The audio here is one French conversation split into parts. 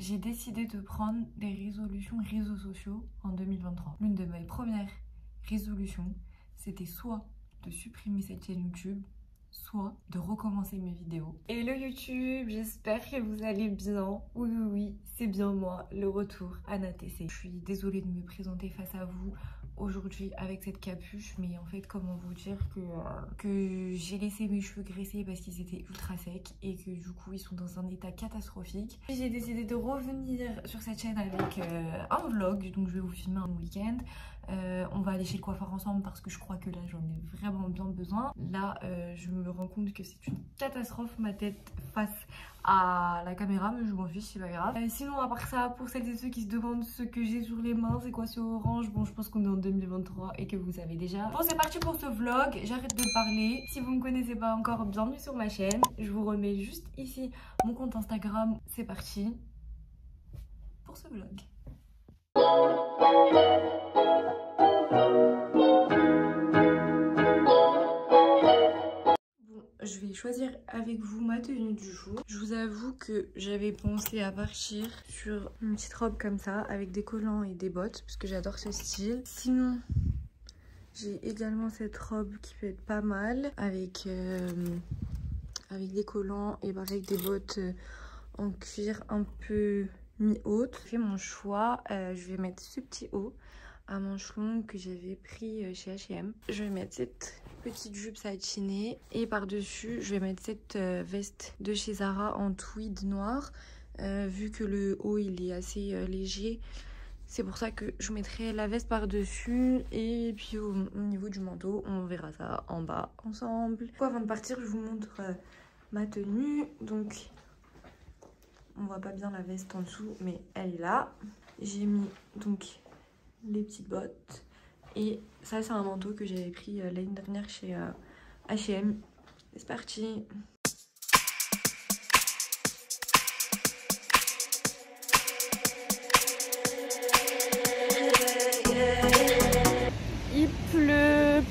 j'ai décidé de prendre des résolutions réseaux sociaux en 2023. L'une de mes premières résolutions, c'était soit de supprimer cette chaîne YouTube, soit de recommencer mes vidéos. Hello YouTube, j'espère que vous allez bien. Oui, oui, oui, c'est bien moi, le retour, Anna TC. Je suis désolée de me présenter face à vous aujourd'hui avec cette capuche, mais en fait comment vous dire que j'ai laissé mes cheveux graisser parce qu'ils étaient ultra secs et que du coup ils sont dans un état catastrophique. J'ai décidé de revenir sur cette chaîne avec un vlog, donc je vais vous filmer un week-end. On va aller chez le coiffeur ensemble parce que je crois que là j'en ai vraiment bien besoin. Là je me rends compte que c'est une catastrophe ma tête face à la caméra, mais je m'en fiche, c'est pas grave. Sinon à part ça, pour celles et ceux qui se demandent ce que j'ai sur les mains, c'est quoi ce orange, bon je pense qu'on est en 2023 et que vous savez déjà. Bon c'est parti pour ce vlog, j'arrête de parler. Si vous me connaissez pas encore, bienvenue sur ma chaîne. Je vous remets juste ici mon compte Instagram. C'est parti pour ce vlog. Je vais choisir avec vous ma tenue du jour. Je vous avoue que j'avais pensé à partir sur une petite robe comme ça avec des collants et des bottes parce que j'adore ce style. Sinon, j'ai également cette robe qui peut être pas mal avec des collants et avec des bottes en cuir un peu mi-haute. J'ai fait mon choix, je vais mettre ce petit haut à manches longues que j'avais pris chez H&M. Je vais mettre cette petite jupe satinée et par-dessus je vais mettre cette veste de chez Zara en tweed noir. Vu que le haut il est assez léger, c'est pour ça que je mettrai la veste par-dessus et puis au niveau du manteau on verra ça en bas ensemble. Avant de partir je vous montre ma tenue. Donc on voit pas bien la veste en dessous mais elle est là. J'ai mis donc les petites bottes et ça c'est un manteau que j'avais pris l'année dernière chez H&M. C'est parti. Il pleut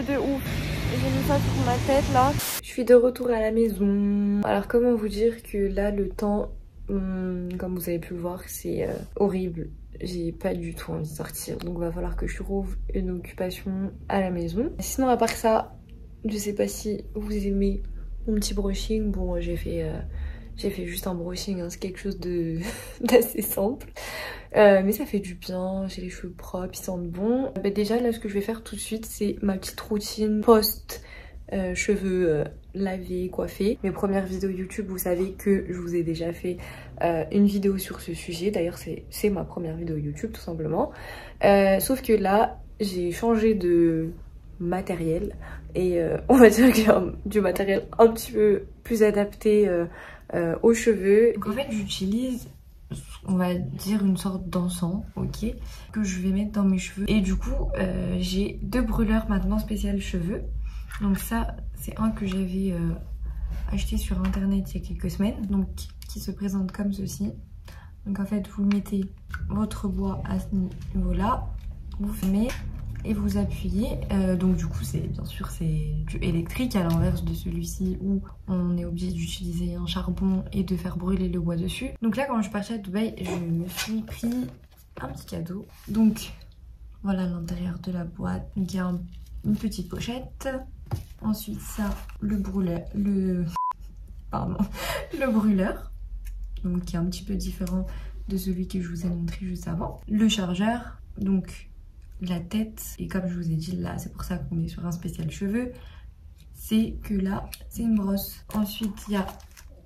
de ouf. J'ai mis ça sur ma tête là. Je suis de retour à la maison. Alors comment vous dire que là le temps, comme vous avez pu le voir, c'est horrible. J'ai pas du tout envie de sortir, donc il va falloir que je trouve une occupation à la maison. Sinon à part ça, je sais pas si vous aimez mon petit brushing. Bon j'ai fait juste un brushing, hein. C'est quelque chose de d'assez simple, mais ça fait du bien. J'ai les cheveux propres, ils sentent bon. Déjà là ce que je vais faire tout de suite c'est ma petite routine post cheveux lavés, coiffés. Mes premières vidéos YouTube, vous savez que je vous ai déjà fait une vidéo sur ce sujet. D'ailleurs c'est ma première vidéo YouTube tout simplement. Sauf que là j'ai changé de matériel et on va dire que j'ai du matériel un petit peu plus adapté aux cheveux. Donc en fait j'utilise, on va dire, une sorte d'encens, ok, que je vais mettre dans mes cheveux. Et du coup j'ai deux brûleurs maintenant spécial cheveux. Donc ça c'est un que j'avais acheté sur internet il y a quelques semaines, donc qui se présente comme ceci. Donc en fait vous mettez votre bois à ce niveau là, vous fumez et vous appuyez. Donc du coup c'est bien sûr c'est du électrique à l'inverse de celui-ci où on est obligé d'utiliser un charbon et de faire brûler le bois dessus. Donc là quand je suis partie à Dubaï je me suis pris un petit cadeau. Donc voilà l'intérieur de la boîte. Donc il y a une petite pochette. Ensuite ça, le brûleur, le brûleur, donc qui est un petit peu différent de celui que je vous ai montré juste avant. Le chargeur, donc la tête, et comme je vous ai dit là, c'est pour ça qu'on est sur un spécial cheveux, c'est que là, c'est une brosse. Ensuite, il y a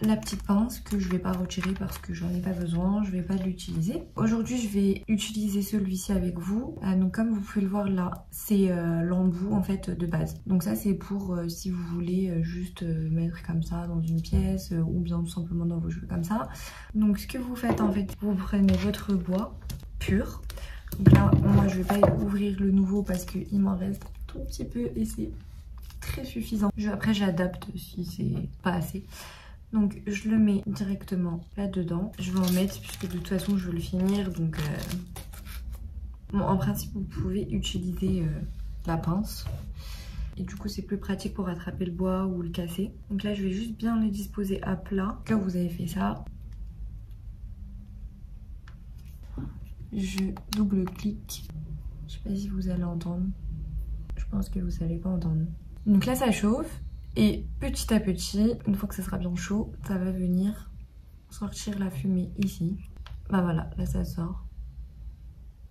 la petite pince que je vais pas retirer parce que j'en ai pas besoin, je vais pas l'utiliser. Aujourd'hui je vais utiliser celui-ci avec vous. Donc comme vous pouvez le voir là, c'est l'embout en fait de base. Donc ça c'est pour si vous voulez juste mettre comme ça dans une pièce ou bien tout simplement dans vos cheveux comme ça. Donc ce que vous faites en fait, vous prenez votre bois pur. Donc là moi je vais pas ouvrir le nouveau parce qu'il m'en reste un tout petit peu et c'est très suffisant. Après j'adapte si c'est pas assez. Donc je le mets directement là-dedans. Je vais en mettre puisque de toute façon je veux le finir. Donc bon, en principe vous pouvez utiliser la pince. Et du coup c'est plus pratique pour attraper le bois ou le casser. Donc là je vais juste bien le disposer à plat. Quand vous avez fait ça, je double-clique. Je sais pas si vous allez entendre. Je pense que vous allez pas entendre. Donc là ça chauffe et petit à petit, une fois que ça sera bien chaud, ça va venir sortir la fumée ici. Bah voilà, là ça sort.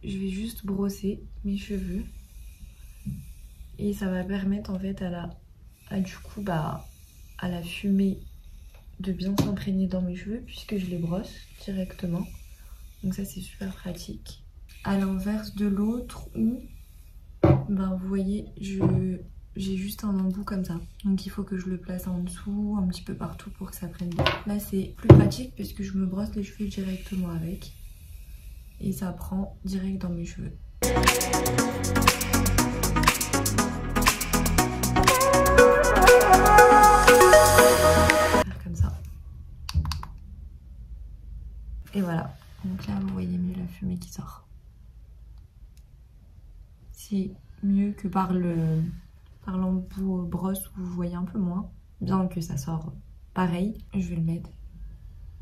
Je vais juste brosser mes cheveux et ça va permettre en fait à la fumée de bien s'imprégner dans mes cheveux puisque je les brosse directement. Donc ça c'est super pratique. À l'inverse de l'autre où, ben vous voyez, j'ai juste un embout comme ça. Donc il faut que je le place en dessous, un petit peu partout pour que ça prenne bien. Là c'est plus pratique parce que je me brosse les cheveux directement avec. Et ça prend direct dans mes cheveux. Comme ça. Et voilà. Donc là vous voyez mieux la fumée qui sort. C'est mieux que par l'embout brosse où vous voyez un peu moins. Bien que ça sort pareil. Je vais le mettre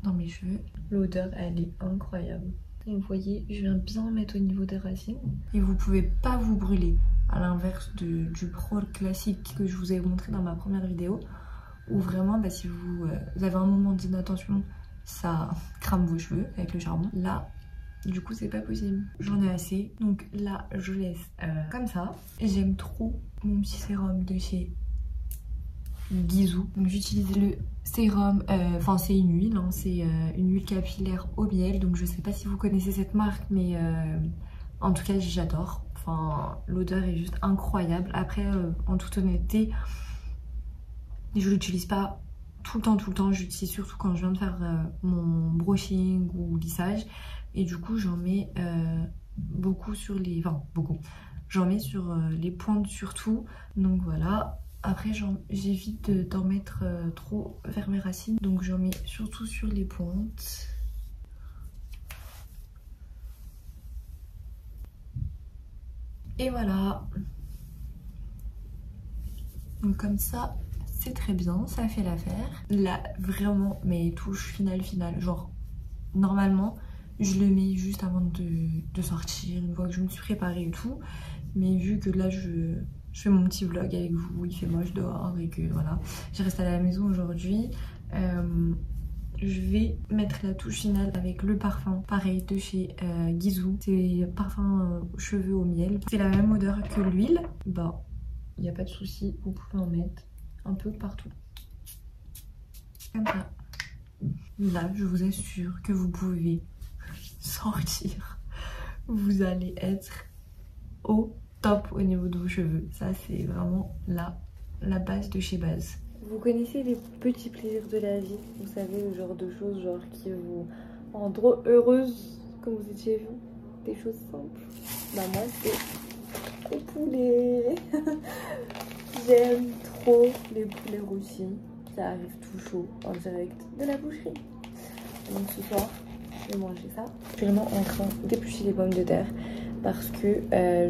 dans mes cheveux. L'odeur elle est incroyable. Et vous voyez, je viens bien mettre au niveau des racines. Et vous pouvez pas vous brûler. À l'inverse du pro classique que je vous ai montré dans ma première vidéo. Où vraiment, bah, si vous avez un moment d'inattention, ça crame vos cheveux avec le charbon. Là, du coup, c'est pas possible. J'en ai assez. Donc là, je laisse comme ça. J'aime trop mon petit sérum de chez Gisou. Donc j'utilise le sérum, enfin c'est une huile, hein, c'est une huile capillaire au miel. Donc je sais pas si vous connaissez cette marque, mais en tout cas j'adore. Enfin l'odeur est juste incroyable. Après en toute honnêteté, je l'utilise pas tout le temps. J'utilise surtout quand je viens de faire mon brushing ou lissage. Et du coup j'en mets beaucoup sur les... Enfin beaucoup. J'en mets sur les pointes surtout. Donc voilà. Après j'évite d'en mettre trop vers mes racines. Donc j'en mets surtout sur les pointes. Et voilà. Donc comme ça, c'est très bien, ça fait l'affaire. Là vraiment, mes touches finales, genre normalement, je le mets juste avant de sortir, une fois que je me suis préparée et tout. Mais vu que là je fais mon petit vlog avec vous, il fait moche dehors et que voilà, je reste à la maison aujourd'hui. Je vais mettre la touche finale avec le parfum, pareil de chez Gisou. C'est parfum cheveux au miel. C'est la même odeur que l'huile. Bah, il n'y a pas de souci, vous pouvez en mettre un peu partout. Comme ça. Là, je vous assure que vous pouvez sortir. Vous allez être au top au niveau de vos cheveux. Ça c'est vraiment la base de chez base. Vous connaissez les petits plaisirs de la vie, vous savez, le genre de choses genre qui vous rendront heureuse comme vous étiez vous, des choses simples. Bah moi c'est au poulet. J'aime trop les poulets rôtis, ça arrive tout chaud en direct de la boucherie. Donc ce soir je vais manger ça. Je suis vraiment en train d'éplucher les pommes de terre parce que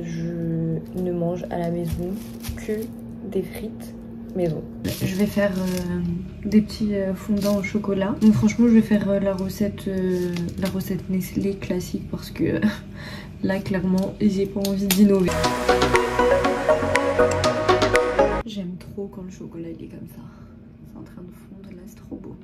je ne mange à la maison que des frites maison. Je vais faire des petits fondants au chocolat. Donc franchement je vais faire la recette Nestlé classique parce que là clairement j'ai pas envie d'innover. J'aime trop quand le chocolat il est comme ça. C'est en train de fondre là, c'est trop beau.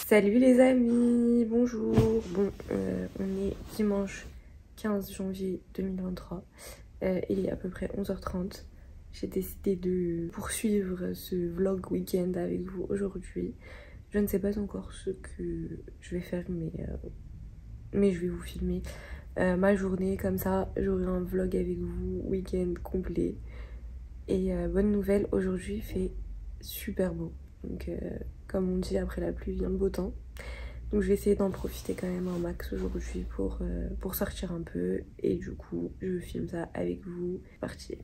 Salut les amis, bonjour. Bon, on est dimanche 15 janvier 2023. Il est à peu près 11h30. J'ai décidé de poursuivre ce vlog week-end avec vous aujourd'hui. Je ne sais pas encore ce que je vais faire, mais je vais vous filmer ma journée. Comme ça, j'aurai un vlog avec vous, week-end complet. Et bonne nouvelle, aujourd'hui il fait super beau. Donc comme on dit, après la pluie vient le beau temps. Donc je vais essayer d'en profiter quand même un max aujourd'hui pour sortir un peu. Et du coup, je filme ça avec vous. C'est parti.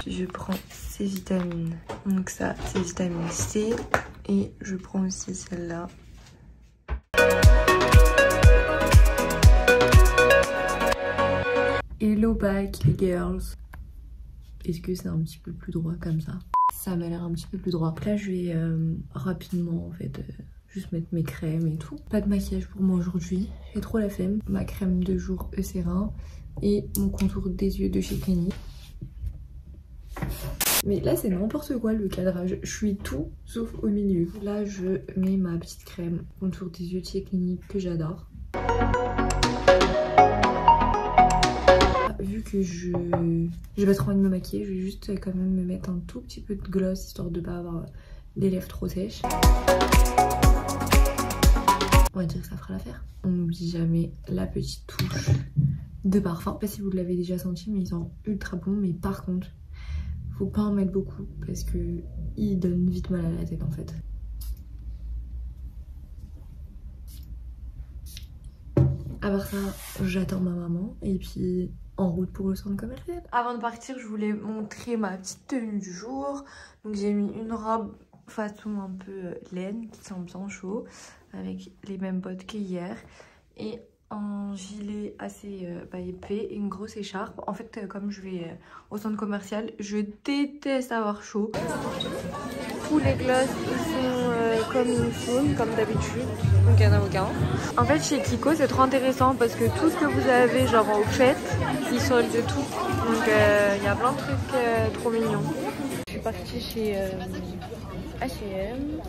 Je prends ces vitamines. Donc ça, c'est vitamine C. Et je prends aussi celle-là. Hello back les girls. Est-ce que c'est un petit peu plus droit comme ça? Ça m'a l'air un petit peu plus droit. Là je vais rapidement en fait juste mettre mes crèmes et tout. Pas de maquillage pour moi aujourd'hui, j'ai trop la flemme. Ma crème de jour Eucerin et mon contour des yeux de chez Clinique. Mais là c'est n'importe quoi le cadrage, je suis tout sauf au milieu. Là je mets ma petite crème contour des yeux de chez Clinique que j'adore. Vu que j'ai pas trop envie de me maquiller, je vais juste quand même me mettre un tout petit peu de gloss histoire de pas avoir des lèvres trop sèches. On va dire que ça fera l'affaire. On n'oublie jamais la petite touche de parfum. Je sais pas si vous l'avez déjà senti mais ils sont ultra bons, mais par contre faut pas en mettre beaucoup parce que ils donnent vite mal à la tête en fait. À part ça, j'attends ma maman et puis en route pour le centre commercial. Avant de partir, je voulais montrer ma petite tenue du jour. Donc j'ai mis une robe façon un peu laine qui sent bien chaud avec les mêmes bottes qu'hier et un gilet assez épais et une grosse écharpe. En fait, comme je vais au centre commercial, je déteste avoir chaud. Tous les glosses ils sont comme une faune, comme d'habitude, donc il n'y en a aucun. En fait, chez Kiko, c'est trop intéressant parce que tout ce que vous avez, genre au fait, ils soldent tout. Donc il y a plein de trucs trop mignons. Je suis partie chez H&M,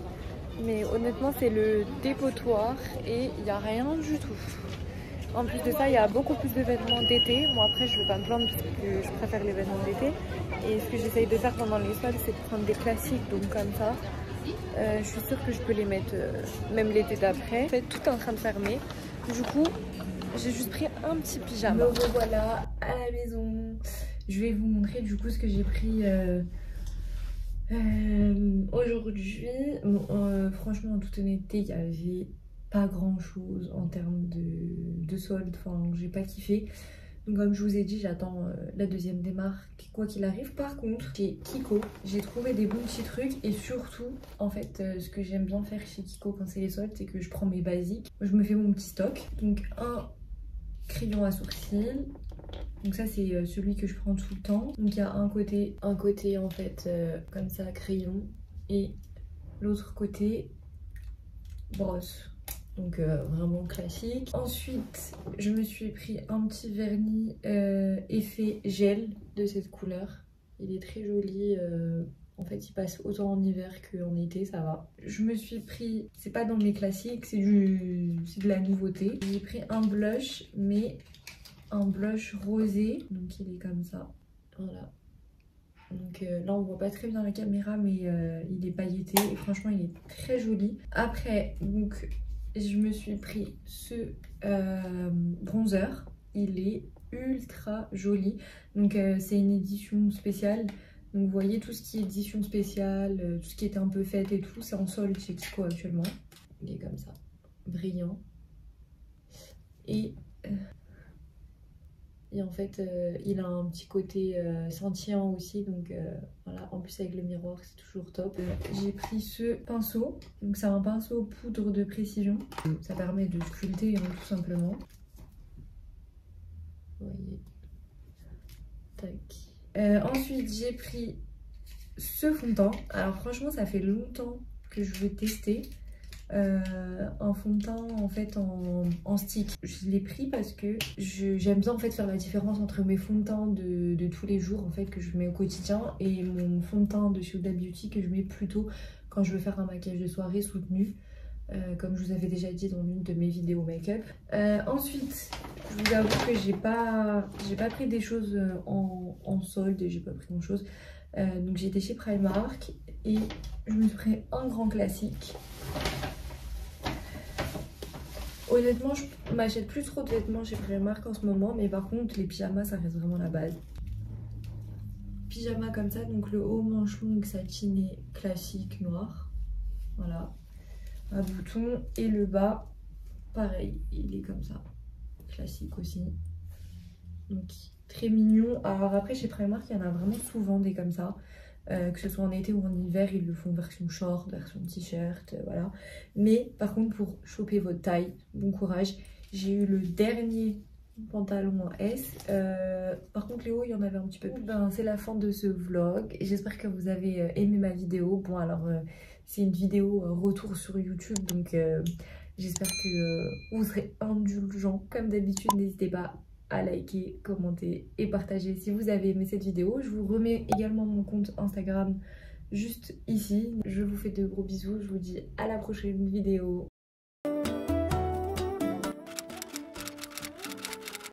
mais honnêtement, c'est le dépotoir et il n'y a rien du tout. En plus de ça, il y a beaucoup plus de vêtements d'été. Moi après, je ne vais pas me plaindre parce que je préfère les vêtements d'été. Et ce que j'essaye de faire pendant les soldes, c'est de prendre des classiques, donc comme ça. Je suis sûre que je peux les mettre même l'été d'après. En fait, tout est en train de fermer. Du coup, j'ai juste pris un petit pyjama. Me revoilà à la maison. Je vais vous montrer du coup ce que j'ai pris aujourd'hui. Bon, franchement, en toute honnêteté, il y avait pas grand chose en termes de solde, enfin j'ai pas kiffé. Donc comme je vous ai dit, j'attends la deuxième démarque quoi qu'il arrive. Par contre chez Kiko j'ai trouvé des bons petits trucs et surtout en fait ce que j'aime bien faire chez Kiko quand c'est les soldes, c'est que je prends mes basiques, je me fais mon petit stock. Donc un crayon à sourcils, donc ça c'est celui que je prends tout le temps. Donc il y a un côté en fait comme ça crayon et l'autre côté brosse. Donc vraiment classique. Ensuite, je me suis pris un petit vernis effet gel de cette couleur. Il est très joli. En fait, il passe autant en hiver qu'en été, ça va. Je me suis pris, c'est pas dans mes classiques, c'est de la nouveauté. J'ai pris un blush, mais un blush rosé. Donc il est comme ça. Voilà. Donc là on voit pas très bien la caméra, mais il est pailleté et franchement il est très joli. Après, donc je me suis pris ce bronzer, il est ultra joli. Donc c'est une édition spéciale. Donc vous voyez tout ce qui est édition spéciale, tout ce qui était un peu fête et tout, c'est en solde chez Kiko actuellement. Il est comme ça, brillant. Et en fait il a un petit côté scintillant aussi, donc voilà, en plus avec le miroir c'est toujours top. J'ai pris ce pinceau, donc c'est un pinceau poudre de précision, ça permet de sculpter hein, tout simplement. Vous voyez, tac. Ensuite j'ai pris ce fond de teint. Alors franchement ça fait longtemps que je veux tester un fond de teint en fait en stick. Je l'ai pris parce que j'aime bien en fait faire la différence entre mes fonds de teint de tous les jours en fait que je mets au quotidien et mon fond de teint de chez Huda Beauty que je mets plutôt quand je veux faire un maquillage de soirée soutenu, comme je vous avais déjà dit dans l'une de mes vidéos make-up. Ensuite je vous avoue que j'ai pas pris des choses en solde, j'ai pas pris grand chose. Donc j'ai été chez Primark et je me suis pris un grand classique. Honnêtement, je m'achète plus trop de vêtements chez Primark en ce moment, mais par contre, les pyjamas, ça reste vraiment la base. Pyjama comme ça, donc le haut manche longue satiné classique noir. Voilà. Un bouton et le bas, pareil, il est comme ça. Classique aussi. Donc très mignon. Alors après, chez Primark, il y en a vraiment souvent des comme ça. que ce soit en été ou en hiver, ils le font version short, version t-shirt, voilà. Mais par contre, pour choper votre taille, bon courage. J'ai eu le dernier pantalon en S. Par contre, les hauts, il y en avait un petit peu plus. Ben, c'est la fin de ce vlog. J'espère que vous avez aimé ma vidéo. Bon, alors, c'est une vidéo retour sur YouTube, donc j'espère que vous serez indulgents. Comme d'habitude, n'hésitez pas à liker, commenter et partager si vous avez aimé cette vidéo. Je vous remets également mon compte Instagram juste ici. Je vous fais de gros bisous. Je vous dis à la prochaine vidéo.